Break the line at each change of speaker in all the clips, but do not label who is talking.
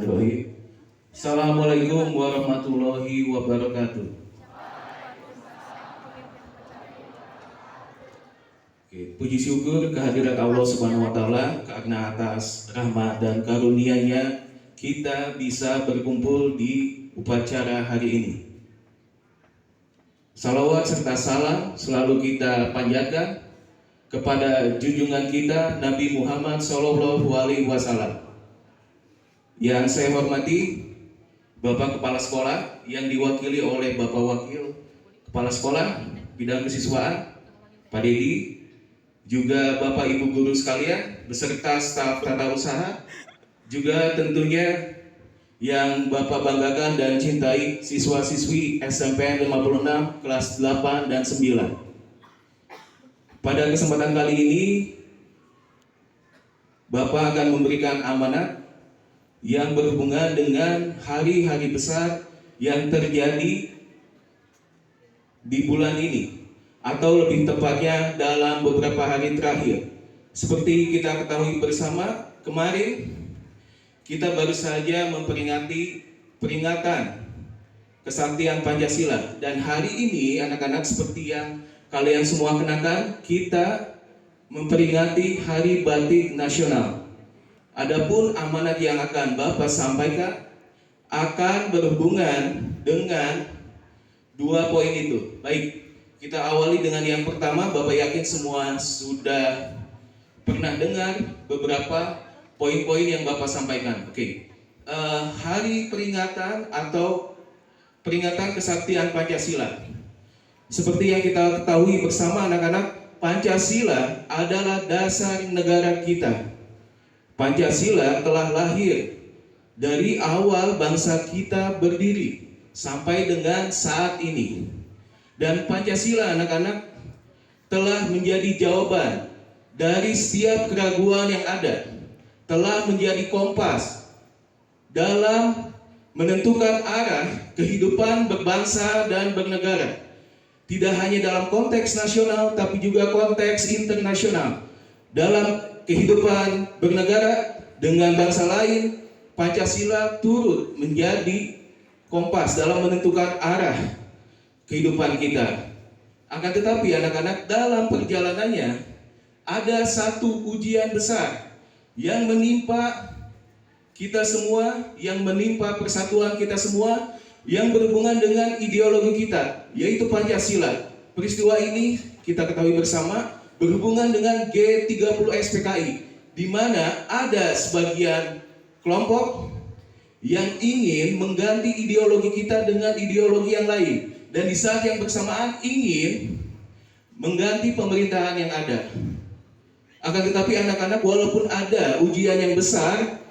Bismillahirrahmanirrahim. Assalamualaikum warahmatullahi wabarakatuh. Oke, puji syukur kehadirat Allah Subhanahu wa Ta'ala karena atas rahmat dan karunia-Nya kita bisa berkumpul di upacara hari ini. Salawat serta salam selalu kita panjatkan kepada junjungan kita Nabi Muhammad SAW. Yang saya hormati Bapak Kepala Sekolah yang diwakili oleh Bapak Wakil Kepala Sekolah Bidang Kesiswaan, Pak Dedi, juga Bapak Ibu Guru sekalian beserta staf tata usaha, juga tentunya yang Bapak banggakan dan cintai siswa-siswi SMPN 56 kelas 8 dan 9. Pada kesempatan kali ini Bapak akan memberikan amanat yang berhubungan dengan hari-hari besar yang terjadi di bulan ini, atau lebih tepatnya dalam beberapa hari terakhir. Seperti kita ketahui bersama, kemarin kita baru saja memperingati peringatan kesaktian Pancasila. Dan hari ini anak-anak seperti yang kalian semua kenakan, kita memperingati Hari Batik Nasional. Adapun amanat yang akan Bapak sampaikan akan berhubungan dengan 2 poin itu. Baik, kita awali dengan yang pertama. Bapak yakin semua sudah pernah dengar beberapa poin-poin yang Bapak sampaikan. Oke, hari peringatan atau peringatan kesaktian Pancasila. Seperti yang kita ketahui bersama anak-anak, Pancasila adalah dasar negara kita. Pancasila telah lahir dari awal bangsa kita berdiri sampai dengan saat ini. Dan Pancasila anak-anak telah menjadi jawaban dari setiap keraguan yang ada, telah menjadi kompas dalam menentukan arah kehidupan berbangsa dan bernegara. Tidak hanya dalam konteks nasional, tapi juga konteks internasional. Dalam kehidupan bernegara dengan bangsa lain, Pancasila turut menjadi kompas dalam menentukan arah kehidupan kita. Akan tetapi anak-anak, dalam perjalanannya ada satu ujian besar yang menimpa kita semua, yang menimpa persatuan kita semua, yang berhubungan dengan ideologi kita, yaitu Pancasila. Peristiwa ini kita ketahui bersama berhubungan dengan G30 SPKI, di mana ada sebagian kelompok yang ingin mengganti ideologi kita dengan ideologi yang lain, dan di saat yang bersamaan ingin mengganti pemerintahan yang ada. Akan tetapi anak-anak, walaupun ada ujian yang besar,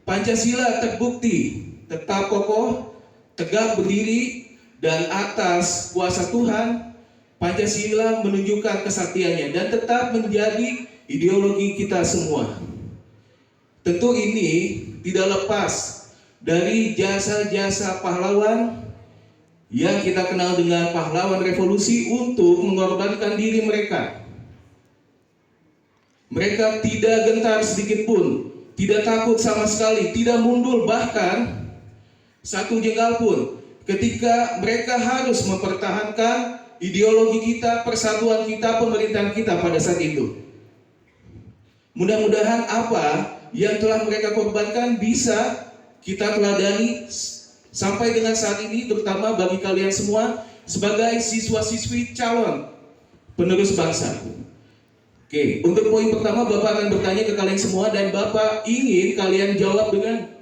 Pancasila terbukti tetap kokoh, tegak berdiri, dan atas kuasa Tuhan Pancasila menunjukkan kesaktiannya dan tetap menjadi ideologi kita semua. Tentu ini tidak lepas dari jasa-jasa pahlawan yang kita kenal dengan pahlawan revolusi untuk mengorbankan diri mereka. Mereka tidak gentar sedikit pun, tidak takut sama sekali, tidak mundur bahkan satu jengkal pun ketika mereka harus mempertahankan ideologi kita, persatuan kita, pemerintahan kita pada saat itu. Mudah-mudahan apa yang telah mereka korbankan bisa kita teladani sampai dengan saat ini, terutama bagi kalian semua sebagai siswa-siswi calon penerus bangsa. Oke, untuk poin pertama Bapak akan bertanya ke kalian semua dan Bapak ingin kalian jawab dengan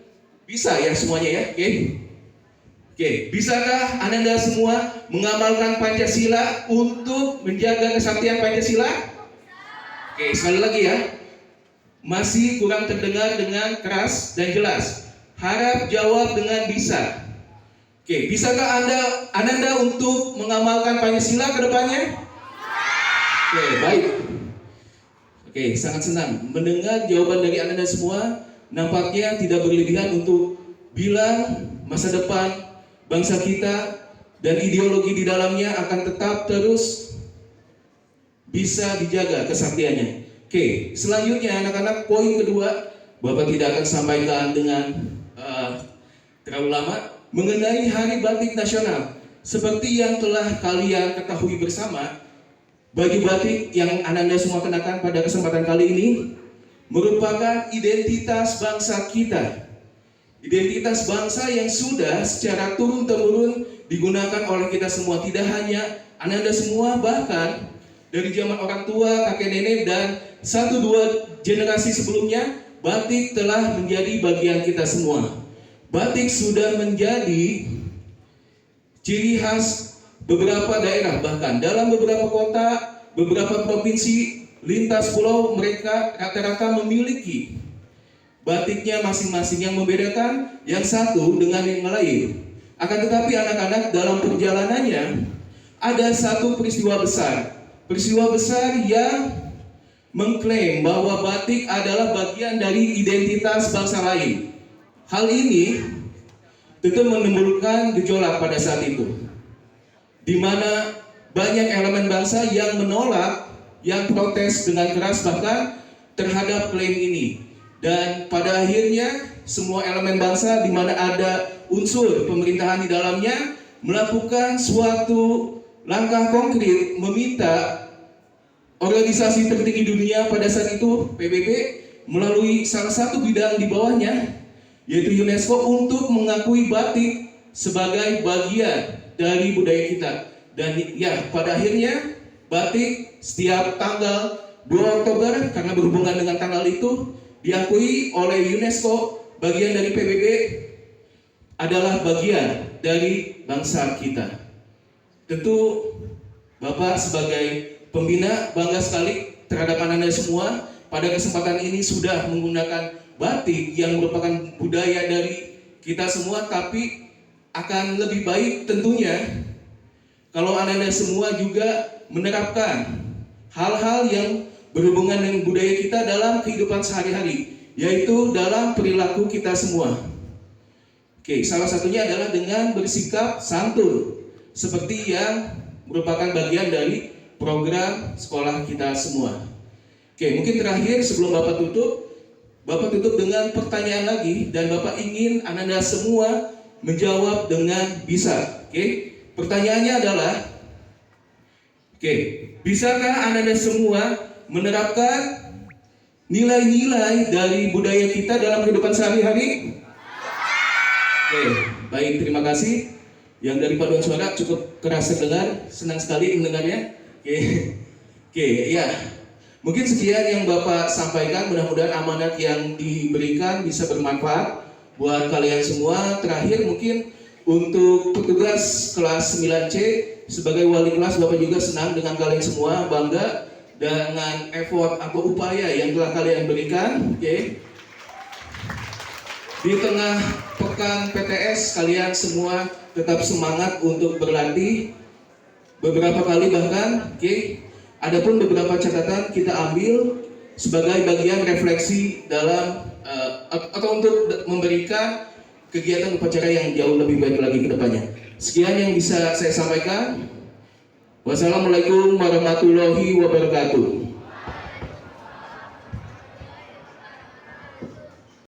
bisa ya semuanya ya. Oke, bisakah Anda semua mengamalkan Pancasila untuk menjaga kesaktian Pancasila? Oke, sekali lagi ya. Masih kurang terdengar dengan keras dan jelas. Harap jawab dengan bisa. Oke, bisakah Anda untuk mengamalkan Pancasila ke depannya? Oke, baik. Oke, sangat senang mendengar jawaban dari Anda semua. Nampaknya tidak berlebihan untuk bilang masa depan bangsa kita dan ideologi di dalamnya akan tetap terus bisa dijaga kesaktiannya. Oke, selanjutnya anak-anak, poin kedua Bapak tidak akan sampaikan dengan terlalu lama mengenai Hari Batik Nasional. Seperti yang telah kalian ketahui bersama, baju batik yang Ananda semua kenakan pada kesempatan kali ini merupakan identitas bangsa kita. Identitas bangsa yang sudah secara turun-temurun digunakan oleh kita semua. Tidak hanya Ananda semua, bahkan dari zaman orang tua, kakek nenek, dan 1-2 generasi sebelumnya, batik telah menjadi bagian kita semua. Batik sudah menjadi ciri khas beberapa daerah, bahkan dalam beberapa kota, beberapa provinsi, lintas pulau, mereka rata-rata memiliki batiknya masing-masing. Yang membedakan yang satu dengan yang lain. Akan tetapi anak-anak dalam perjalanannya ada satu peristiwa besar yang mengklaim bahwa batik adalah bagian dari identitas bangsa lain. Hal ini tentu menimbulkan gejolak pada saat itu, di mana banyak elemen bangsa yang menolak, yang protes dengan keras bahkan terhadap klaim ini. Dan pada akhirnya semua elemen bangsa, di mana ada unsur pemerintahan di dalamnya, melakukan suatu langkah konkret meminta organisasi tertinggi dunia pada saat itu, PBB, melalui salah satu bidang di bawahnya, yaitu UNESCO, untuk mengakui batik sebagai bagian dari budaya kita. Dan ya, pada akhirnya batik setiap tanggal 2 Oktober karena berhubungan dengan tanggal itu diakui oleh UNESCO, bagian dari PBB, adalah bagian dari bangsa kita. Tentu Bapak sebagai pembina bangga sekali terhadap Ananda semua pada kesempatan ini sudah menggunakan batik yang merupakan budaya dari kita semua, tapi akan lebih baik tentunya kalau Ananda semua juga menerapkan hal-hal yang berhubungan dengan budaya kita dalam kehidupan sehari-hari, yaitu dalam perilaku kita semua. Oke, salah satunya adalah dengan bersikap santun, seperti yang merupakan bagian dari program sekolah kita semua. Oke, mungkin terakhir sebelum Bapak tutup dengan pertanyaan lagi, dan Bapak ingin Ananda semua menjawab dengan bisa. Oke, pertanyaannya adalah, bisakah Ananda semua menerapkan nilai-nilai dari budaya kita dalam kehidupan sehari-hari? Baik, terima kasih. Yang dari paduan suara cukup keras terdengar, senang sekali mendengarnya. Ya. Mungkin sekian yang Bapak sampaikan, mudah-mudahan amanat yang diberikan bisa bermanfaat buat kalian semua. Terakhir mungkin untuk petugas kelas 9C, sebagai wali kelas Bapak juga senang dengan kalian semua, bangga dengan effort atau upaya yang telah kalian berikan. Di tengah pekan PTS kalian semua tetap semangat untuk berlatih beberapa kali bahkan. Adapun beberapa catatan kita ambil sebagai bagian refleksi dalam atau untuk memberikan kegiatan upacara yang jauh lebih baik lagi ke depannya. Sekian yang bisa saya sampaikan. Wassalamualaikum warahmatullahi wabarakatuh.